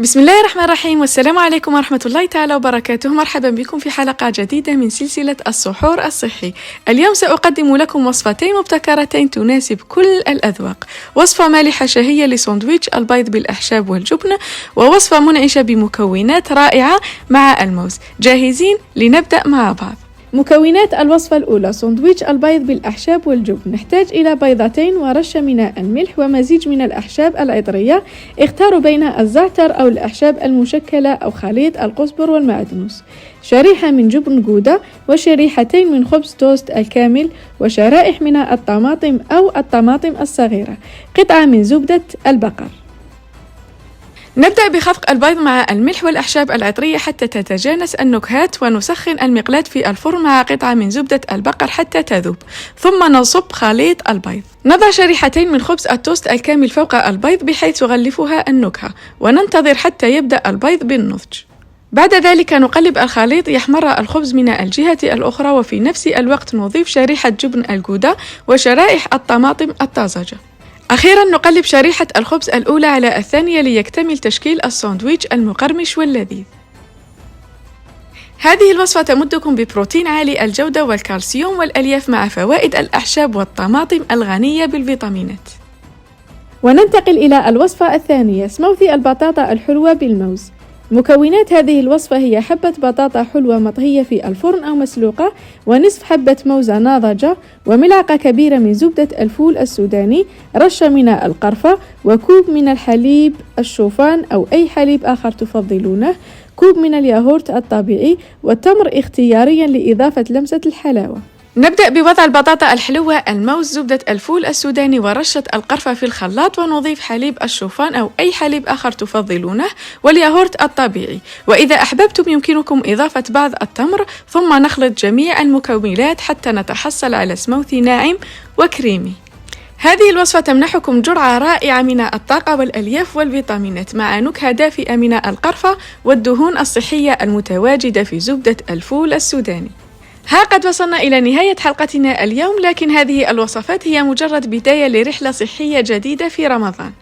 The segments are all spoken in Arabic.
بسم الله الرحمن الرحيم، والسلام عليكم ورحمة الله تعالى وبركاته. مرحبا بكم في حلقة جديدة من سلسلة السحور الصحي. اليوم سأقدم لكم وصفتين مبتكرتين تناسب كل الأذواق، وصفة مالحة شهية لساندويتش البيض بالأعشاب والجبن، ووصفة منعشة بمكونات رائعة مع الموز. جاهزين؟ لنبدأ مع بعض. مكونات الوصفة الأولى: ساندويتش البيض بالأعشاب والجبن. نحتاج إلى بيضتين ورشة من الملح ومزيج من الأعشاب العطرية. اختاروا بين الزعتر أو الأعشاب المشكلة أو خليط القزبر والمعدنوس. شريحة من جبن جودة، وشريحتين من خبز توست الكامل، وشرائح من الطماطم أو الطماطم الصغيرة. قطعة من زبدة البقر. نبدأ بخفق البيض مع الملح والأعشاب العطرية حتى تتجانس النكهات، ونسخن المقلاة في الفرن مع قطعة من زبدة البقر حتى تذوب، ثم نصب خليط البيض. نضع شريحتين من خبز التوست الكامل فوق البيض بحيث تغلفها النكهة، وننتظر حتى يبدأ البيض بالنضج. بعد ذلك نقلب الخليط يحمر الخبز من الجهة الأخرى، وفي نفس الوقت نضيف شريحة جبن الجودة وشرائح الطماطم الطازجة. أخيراً نقلب شريحة الخبز الأولى على الثانية ليكتمل تشكيل الساندويتش المقرمش واللذيذ. هذه الوصفة تمدكم ببروتين عالي الجودة والكالسيوم والألياف مع فوائد الأعشاب والطماطم الغنية بالفيتامينات. وننتقل إلى الوصفة الثانية: سموثي البطاطا الحلوة بالموز. مكونات هذه الوصفة هي حبة بطاطا حلوة مطهية في الفرن أو مسلوقة، ونصف حبة موزة ناضجة، وملعقة كبيرة من زبدة الفول السوداني، رشة من القرفة، وكوب من الحليب الشوفان أو أي حليب آخر تفضلونه، كوب من الياغورت الطبيعي، والتمر اختياريا لإضافة لمسة الحلاوة. نبدأ بوضع البطاطا الحلوة، الموز، زبدة الفول السوداني، ورشة القرفة في الخلاط، ونضيف حليب الشوفان أو أي حليب آخر تفضلونه، والياغورت الطبيعي، وإذا أحببتم يمكنكم إضافة بعض التمر، ثم نخلط جميع المكونات حتى نتحصل على سموثي ناعم وكريمي. هذه الوصفة تمنحكم جرعة رائعة من الطاقة والألياف والفيتامينات مع نكهة دافئة من القرفة والدهون الصحية المتواجدة في زبدة الفول السوداني. ها قد وصلنا إلى نهاية حلقتنا اليوم، لكن هذه الوصفات هي مجرد بداية لرحلة صحية جديدة في رمضان.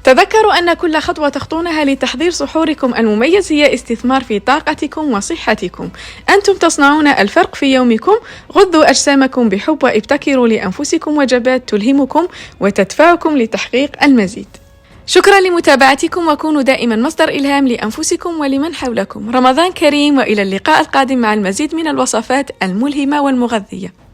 تذكروا أن كل خطوة تخطونها لتحضير سحوركم المميز هي استثمار في طاقتكم وصحتكم. أنتم تصنعون الفرق في يومكم. غذوا أجسامكم بحب، وابتكروا لأنفسكم وجبات تلهمكم وتدفعكم لتحقيق المزيد. شكرا لمتابعتكم، وكونوا دائما مصدر إلهام لأنفسكم ولمن حولكم. رمضان كريم، وإلى اللقاء القادم مع المزيد من الوصفات الملهمة والمغذية.